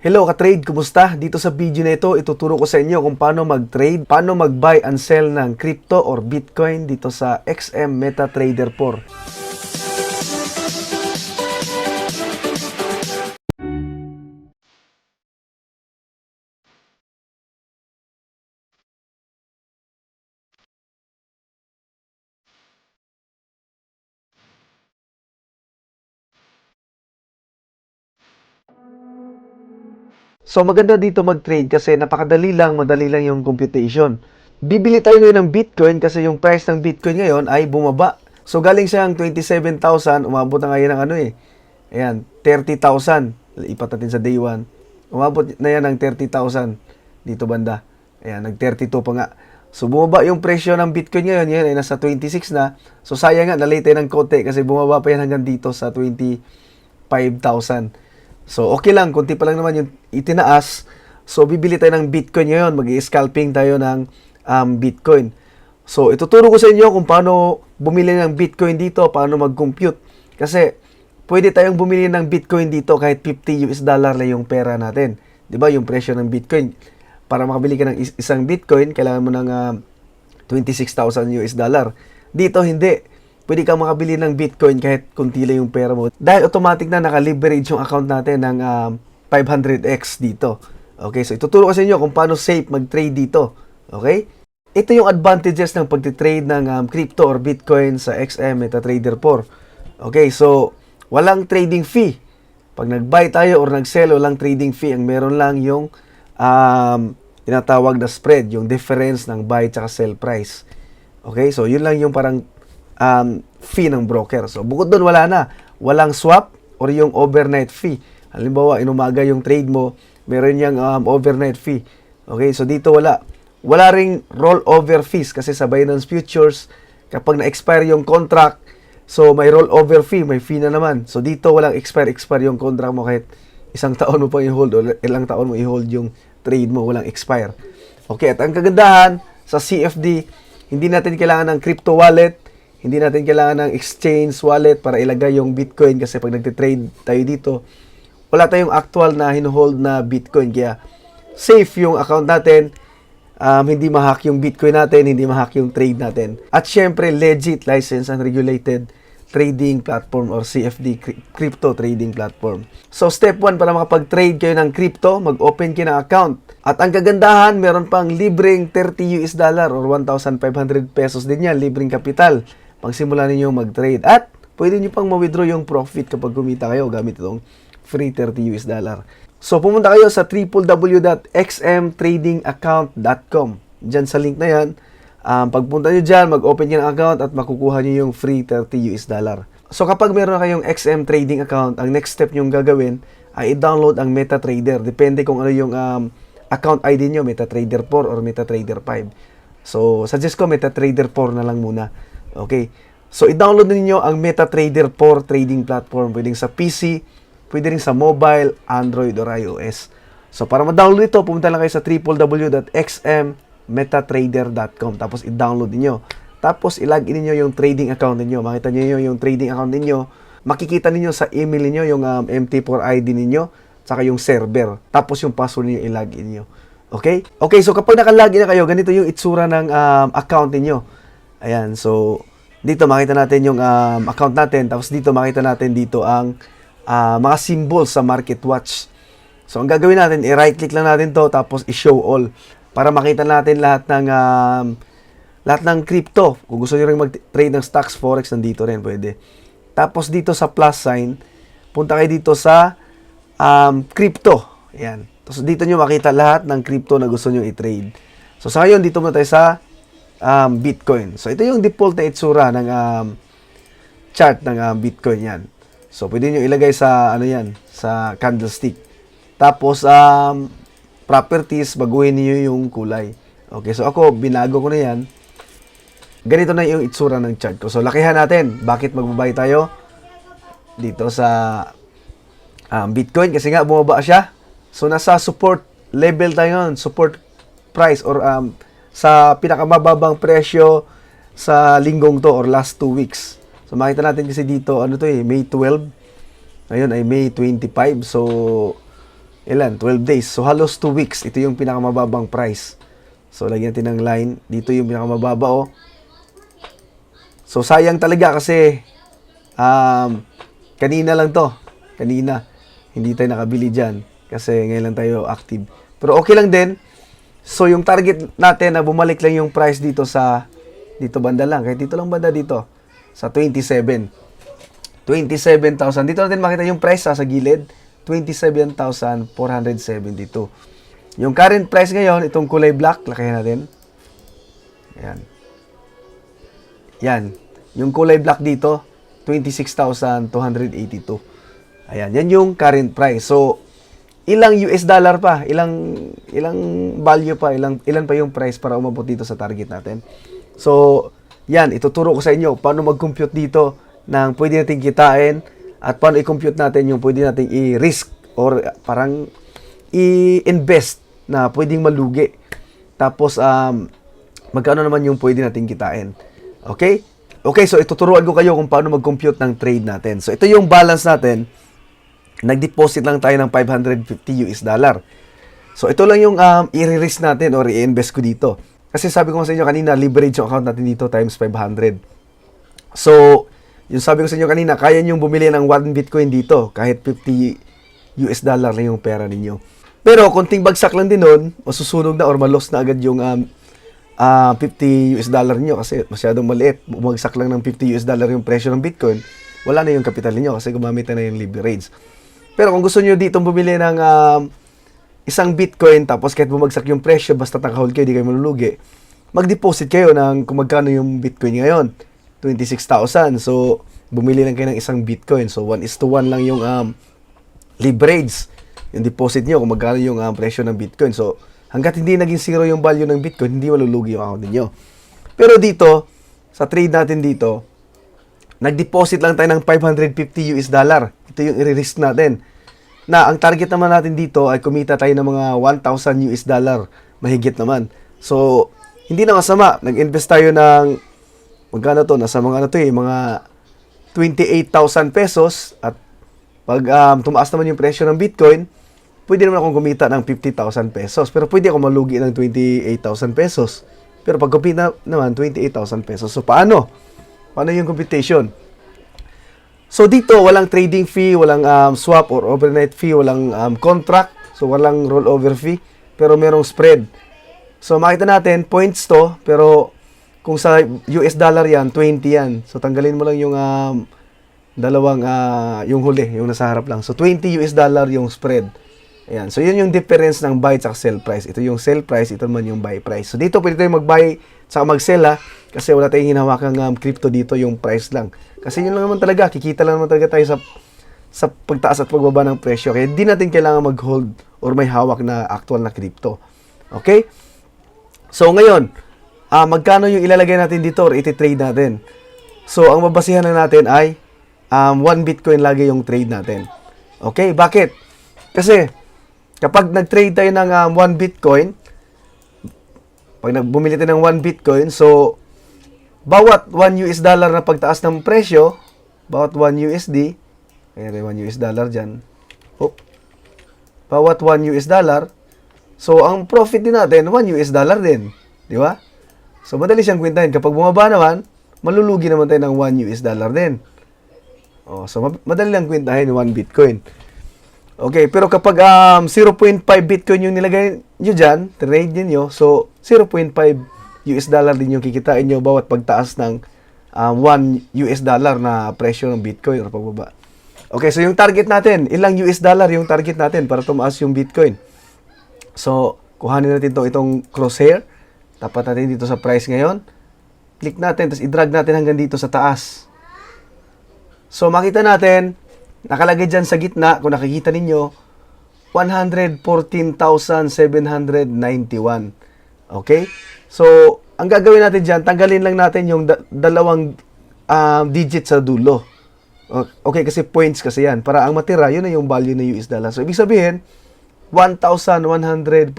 Hello ka-trade, kumusta? Dito sa video na ito, ituturo ko sa inyo kung paano mag-trade, paano mag-buy and sell ng crypto or Bitcoin dito sa XM MetaTrader 4. So maganda dito mag-trade kasi napakadali lang, madali lang yung computation. Bibili tayo ngayon ng Bitcoin kasi yung price ng Bitcoin ngayon ay bumaba. So galing siyang 27,000, umabot na ngayon ng ayan, 30,000. Ipat natin sa day 1. Umabot na yan ng 30,000 dito banda. Ayan, nag-32 pa nga. So bumaba yung presyo ng Bitcoin ngayon, yan ay nasa 26 na. So sayang nga, nalate tayo ng konti kasi bumaba pa yan hanggang dito sa 25,000. So, okay lang. Kunti pa lang naman yung itinaas. So, bibili tayo ng Bitcoin ngayon. Mag-i-scalping tayo ng Bitcoin. So, ituturo ko sa inyo kung paano bumili ng Bitcoin dito, paano mag-compute. Kasi, pwede tayong bumili ng Bitcoin dito kahit $50 lang yung pera natin. 'Di ba? Yung presyo ng Bitcoin. Para makabili ka ng isang Bitcoin, kailangan mo ng $26,000. Dito, hindi. Pwede kang makabili ng Bitcoin kahit kunti lang yung pera mo. Dahil automatic na naka-leverage yung account natin ng 500x dito. Okay, so ituturo ko sa inyo kung paano safe mag-trade dito. Okay? Ito yung advantages ng pag-trade ng crypto or Bitcoin sa XM MetaTrader 4. Okay, so walang trading fee. Pag nag-buy tayo or nag-sell, walang trading fee. Ang meron lang yung tinatawag na spread, yung difference ng buy at sell price. Okay, so yun lang yung parang fee ng broker. So, bukod doon, wala na. Walang swap or yung overnight fee. Halimbawa, inumaga yung trade mo, meron yung overnight fee. Okay, so dito wala. Wala ring rollover fees kasi sa Binance Futures, kapag na-expire yung contract, so may rollover fee, may fee na naman. So, dito walang expire yung contract mo kahit isang taon mo pa i-hold o ilang taon mo i-hold yung trade mo, walang expire. Okay, at ang kagandahan sa CFD, hindi natin kailangan ng crypto wallet. Hindi natin kailangan ng exchange wallet para ilagay yung Bitcoin kasi pag nagtitrade tayo dito, wala tayong actual na hinuhold na Bitcoin. Kaya safe yung account natin, hindi ma-hack yung Bitcoin natin, hindi ma-hack yung trade natin. At syempre, legit, licensed and regulated trading platform or CFD, crypto trading platform. So, step 1, para makapag-trade kayo ng crypto, mag-open kayo ng account. At ang kagandahan, meron pang libreng $30 or 1,500 pesos din yan, libreng kapital. Pagsimula ninyo mag-trade. At pwede nyo pang ma-withdraw yung profit kapag kumita kayo gamit itong free $30. So, pumunta kayo sa www.xmtradingaccount.com. Diyan sa link na yan. Pagpunta nyo dyan, mag-open nyo ng account at makukuha nyo yung free $30. So, kapag meron na kayong XM Trading account, ang next step nyo gagawin ay i-download ang MetaTrader. Depende kung ano yung account ID nyo, MetaTrader 4 or MetaTrader 5. So, suggest ko MetaTrader 4 na lang muna. Okay. So, i-download niyo ang MetaTrader 4 trading platform. Pwedeng sa PC, pwede rin sa mobile, Android, or iOS. So, para ma-download ito, pumunta lang kayo sa www.xmmetatrader.com. Tapos, i-download niyo. Tapos, i-login niyo yung trading account niyo. Makita niyo yung trading account niyo. Makikita niyo sa email niyo yung MT4 ID niyo, saka yung server. Tapos, yung password niyo i-login niyo. Okay? Okay, so kapag naka-login na kayo, ganito yung itsura ng account niyo. Ayan, so dito makita natin yung account natin. Tapos dito makita natin dito ang mga symbols sa Market Watch. So ang gagawin natin, i-right click lang natin to tapos i-show all para makita natin lahat ng crypto. Kung gusto niyo ring mag-trade ng stocks, forex, nandito rin pwede. Tapos dito sa plus sign, punta kayo dito sa crypto. Ayan. Tapos dito niyo makita lahat ng crypto na gusto niyo i-trade. So sa ngayon, dito muna tayo sa Bitcoin. So, ito yung default na itsura ng chart ng Bitcoin yan. So, pwede nyo ilagay sa, sa candlestick. Tapos, properties, baguhin niyo yung kulay. Okay, so ako, binago ko na yan. Ganito na yung itsura ng chart ko. So, lakihan natin. Bakit magbabay tayo dito sa Bitcoin? Kasi nga, bumaba siya. So, nasa support level tayo ngayon. Support price or sa pinakamababang presyo sa linggong to or last 2 weeks. So, makita natin kasi dito, May 12. Ngayon ay May 25. So, ilan? 12 days. So, halos 2 weeks. Ito yung pinakamababang price. So, lagyan natin ng line. Dito yung pinakamababa, oh. So, sayang talaga kasi kanina lang to. Kanina. Hindi tayo nakabili dyan. Kasi ngayon lang tayo active. Pero okay lang din. So, yung target natin na bumalik lang yung price dito sa dito banda lang. Kahit dito lang banda dito. Sa 27,000. Dito natin makita yung price sa gilid. 27,472. Yung current price ngayon, itong kulay black, lakayan natin. Ayan. Yan. Yung kulay black dito, 26,282. Ayan. Yan yung current price. So, ilang US dollar pa, ilang value pa, ilan pa yung price para umabot dito sa target natin. So, yan, ituturo ko sa inyo paano mag-compute dito ng pwede nating kitain at paano i-compute natin yung pwede nating i-risk or parang i-invest na pwedeng malugi. Tapos, magkano naman yung pwede nating kitain. Okay? Okay, so ituturuan ko kayo kung paano mag-compute ng trade natin. So, ito yung balance natin. Nag-deposit lang tayo ng 550 US dollar. So, ito lang yung i-risk natin or i-invest ko dito. Kasi sabi ko sa inyo kanina, leverage yung account natin dito times 500. So, yung sabi ko sa inyo kanina, kaya nyo bumili ng 1 Bitcoin dito kahit 50 US dollar lang yung pera ninyo. Pero, konting bagsak lang din nun, masusunog na or malos na agad yung 50 US dollar nyo kasi masyadong maliit. Bumagsak lang ng 50 US dollar yung presyo ng Bitcoin, wala na yung capital niyo kasi gumamit na yung leverage. Pero kung gusto niyo dito bumili ng isang Bitcoin tapos kahit bumagsak yung presyo basta naka-hold kayo, di kayo malulugi, mag-deposit kayo ng kung magkano yung Bitcoin ngayon, 26,000. So, bumili lang kayo ng isang Bitcoin. So, 1:1 lang yung leverage, yung deposit niyo kung magkano yung presyo ng Bitcoin. So, hanggat hindi naging zero yung value ng Bitcoin, hindi malulugi yung account niyo. Pero dito, sa trade natin dito, nag-deposit lang tayo ng 550 US dollar. Ito yung i-risk natin. Na ang target naman natin dito ay kumita tayo ng mga 1,000 US dollar. Mahigit naman. So, hindi na masama. Nag-invest tayo ng, magkano to? Nasa mga mga 28,000 pesos. At pag tumaas naman yung presyo ng Bitcoin, pwede naman akong kumita ng 50,000 pesos. Pero pwede ako malugi ng 28,000 pesos. Pero pag kumita naman, 28,000 pesos. So, paano? Paano yung computation? So, dito, walang trading fee, walang swap or overnight fee, walang contract. So, walang rollover fee. Pero merong spread. So, makita natin, points to. Pero, kung sa US dollar yan, 20 yan. So, tanggalin mo lang yung yung huli, yung nasa harap lang. So, 20 US dollar yung spread. Ayan. So, yun yung difference ng buy at sell price. Ito yung sell price, ito naman yung buy price. So, dito pwede tayo mag-buy at mag-sell kasi wala tayong hinahawakang crypto dito, yung price lang. Kasi yun lang naman talaga, kikita lang naman talaga tayo sa pagtaas at pagbaba ng presyo. Kaya di natin kailangan mag-hold or may hawak na actual na crypto. Okay? So, ngayon, magkano yung ilalagay natin dito or iti-trade natin? So, ang babasihan na natin ay 1 Bitcoin lagi yung trade natin. Okay? Bakit? Kasi, kapag nag-trade tayo ng 1 Bitcoin, pag bumili tayo ng 1 Bitcoin, so, bawat 1 US dollar na pagtaas ng presyo, bawat 1 USD, ayan, 1 US dollar dyan, bawat 1 US dollar, so, ang profit din natin, 1 US dollar din. Di ba? So, madali siyang kwentahin. Kapag bumaba naman, malulugi naman tayo ng 1 US dollar din. So, madali lang kwentahin 1 Bitcoin. Okay, pero kapag 0.5 Bitcoin yung nilagay nyo dyan, trade nyo, so 0.5 US dollar din yung kikitain nyo bawat pagtaas ng 1 US dollar na presyo ng Bitcoin or pagbaba. Okay, so yung target natin, ilang US dollar yung target natin para tumaas yung Bitcoin. So, kuhanin natin itong crosshair. Tapat natin dito sa price ngayon. Click natin, tapos i-drag natin hanggang dito sa taas. So, makita natin, nakalagay dyan sa gitna, kung nakikita ninyo, 114,791. Okay? So, ang gagawin natin dyan, tanggalin lang natin yung dalawang digit sa dulo. Okay, kasi points kasi yan. Para ang matira, yun na yung value ng US dollar. So, ibig sabihin, 1,147.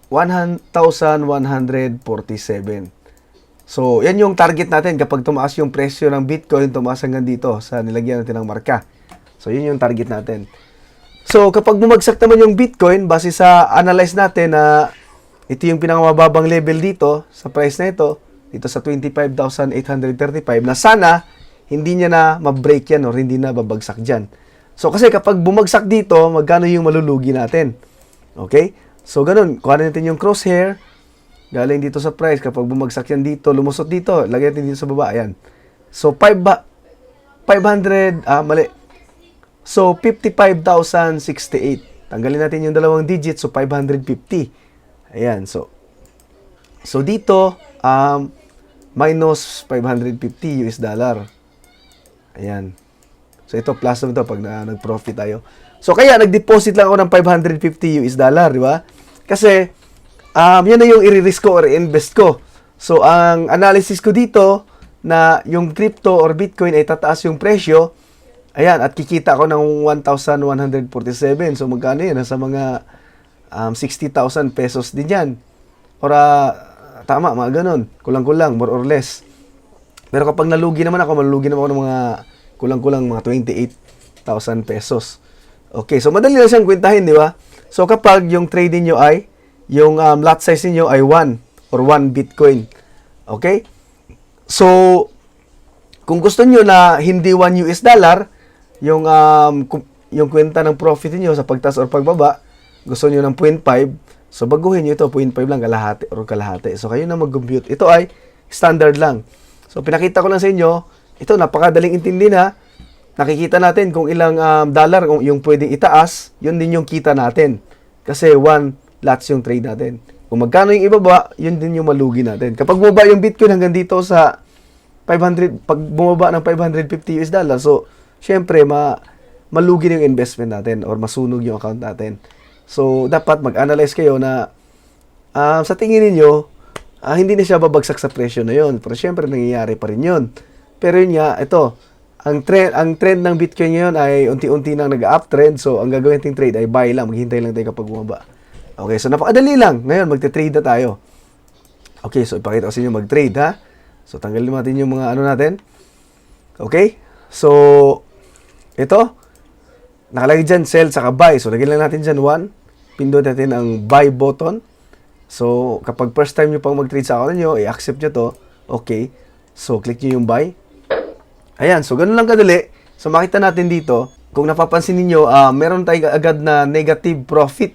1,147. So, yan yung target natin kapag tumaas yung presyo ng Bitcoin, tumaas hanggang dito sa nilagyan natin ng marka. So, yun yung target natin. So, kapag bumagsak naman yung Bitcoin, base sa analyze natin na ito yung pinakamababang level dito, sa price na ito, dito sa 25,835, na sana, hindi niya na ma-break yan or hindi na babagsak dyan. So, kasi kapag bumagsak dito, magkano yung malulugi natin? Okay? So, ganun. Kuha natin yung crosshair, galing dito sa price. Kapag bumagsak yan dito, lumusot dito, lagyan natin dito sa baba. Ayan. So, 500, mali. So, 55,068. Tanggalin natin yung dalawang digit, so 550. Ayan, so dito, minus 550 US dollar. Ayan. So, ito, plus naman ito pag nag-profit tayo. So, kaya, nag-deposit lang ako ng 550 US dollar, di ba? Kasi, yan na yung i-risk ko or i-invest ko. So, ang analysis ko dito, na yung crypto or Bitcoin ay tataas yung presyo, ayan, at kikita ko ng 1,147. So, magkano yan? Nasa mga 60,000 pesos din yan. Or, tama, mga ganun. Kulang-kulang, more or less. Pero kapag nalugi naman ako, malugi naman ako ng mga kulang-kulang mga 28,000 pesos. Okay, so madali lang siyang kwentahin, di ba? So, kapag yung trading nyo ay, yung lot size niyo ay 1 or 1 Bitcoin. Okay? So, kung gusto niyo na hindi 1 US dollar, yung kwenta ng profit niyo sa pagtaas or pagbaba, gusto niyo ng 0.5, so baguhin niyo ito, 0.5 lang, kalahati or kalahati. So, kayo na mag-compute. Ito ay standard lang. So, pinakita ko lang sa inyo, ito, napakadaling intindihin ha. Nakikita natin kung ilang dollar yung pwedeng itaas, yun din yung kita natin. Kasi 1 lots yung trade natin. Kung magkano yung ibaba, yun din yung malugi natin. Kapag bumaba yung Bitcoin hanggang dito sa 500, pag bumaba ng 550 US dollar, so, syempre, malugi na yung investment natin or masunog yung account natin. So, dapat mag-analyze kayo na sa tingin niyo hindi na siya babagsak sa presyo na yun. Pero syempre, nangyayari pa rin yun. Pero yun nga, ito, ang trend ng Bitcoin ngayon ay unti-unti nang nag-uptrend. So, ang gagawin nating trade ay buy lang. Maghintay lang tayo kapag bumaba. Okay, so napakadali lang. Ngayon, magte-trade na tayo. Okay, so ipakita ko sa inyo mag-trade, ha? So, tanggalin natin yung mga ano natin. Okay? So, ito, nakalagay dyan, sell, saka buy. So, lagyan lang natin dyan 1. Pindot natin ang buy button. So, kapag first time nyo pang mag-trade sa account nyo, i-accept nyo to. Okay. So, click nyo yung buy. Ayan, so ganun lang kadali. So, makita natin dito, kung napapansin niyo meron tayo agad na negative profit.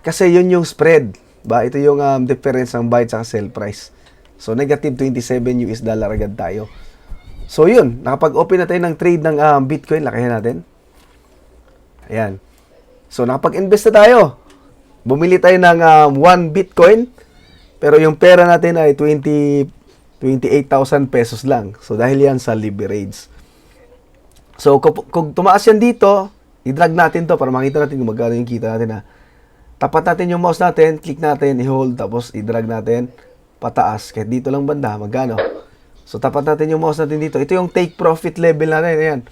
Kasi yun yung spread. Ba? Ito yung difference ng buy at sell price. So, negative 27 US dollar agad tayo. So, yun. Nakapag-open na tayo ng trade ng Bitcoin. Lakayan natin. Ayan. So, nakapag-invest na tayo. Bumili tayo ng 1 Bitcoin. Pero yung pera natin ay 28,000 pesos lang. So, dahil yan sa leverage. So, kung tumaas yan dito, i-drag natin to para makita natin kung magkano yung kita natin, ha. Tapat natin yung mouse natin, click natin, i-hold, tapos i-drag natin pataas. Kahit dito lang banda, magkano. So, tapat natin yung mouse natin dito. Ito yung take profit level natin. Ayan.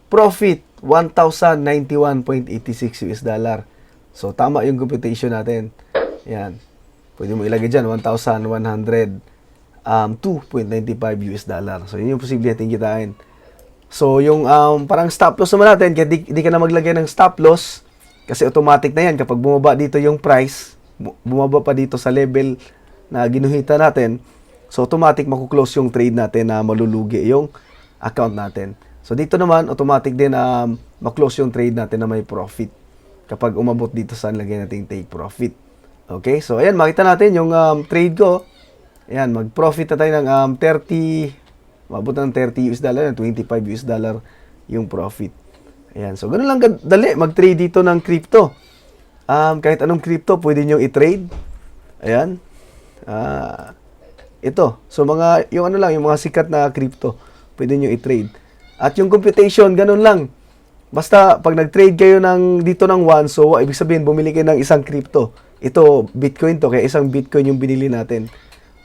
Profit, 1,091.86 US dollar. So, tama yung computation natin. Ayan. Pwede mo ilagay dyan, 1,102.95 US dollar. So, yun yung posible natin kitain. So, yung parang stop loss naman natin, kaya di ka na maglagay ng stop loss, kasi automatic na yan. Kapag bumaba dito yung price, bumaba pa dito sa level na ginuhita natin, so automatic makuklose yung trade natin na malulugi yung account natin. So, dito naman, automatic din maklose yung trade natin na may profit. Kapag umabot dito sa lagay natin take profit. Okay? So, ayan, makita natin yung trade ko. Ayan, mag-profit na tayo ng 30, mabot ng 30 US dollar, 25 US dollar yung profit. Ayan, so ganun lang dali, mag-trade dito ng crypto. Kahit anong crypto, pwede nyo i-trade. Ayan. Ito. So, yung ano lang, yung mga sikat na crypto, pwede nyo i-trade. At yung computation, ganun lang. Basta, pag nag-trade kayo dito ng 1, so, ibig sabihin, bumili kayo ng isang crypto. Ito, Bitcoin to, kaya isang Bitcoin yung binili natin.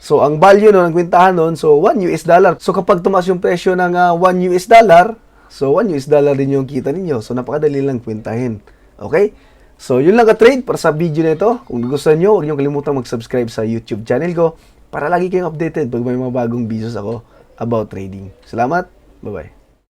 So, ang value nun, ang kwentahan nun, so, 1 US dollar. So, kapag tumaas yung presyo ng 1 US dollar, so, 1 US dollar din yung kita ninyo. So, napakadali lang kwentahin. Okay? So, yun lang ka-trade para sa video na ito. Kung gusto nyo, huwag nyo kalimutan mag-subscribe sa YouTube channel ko para lagi kayong updated pag may mga bagong videos ako about trading. Salamat. Bye-bye.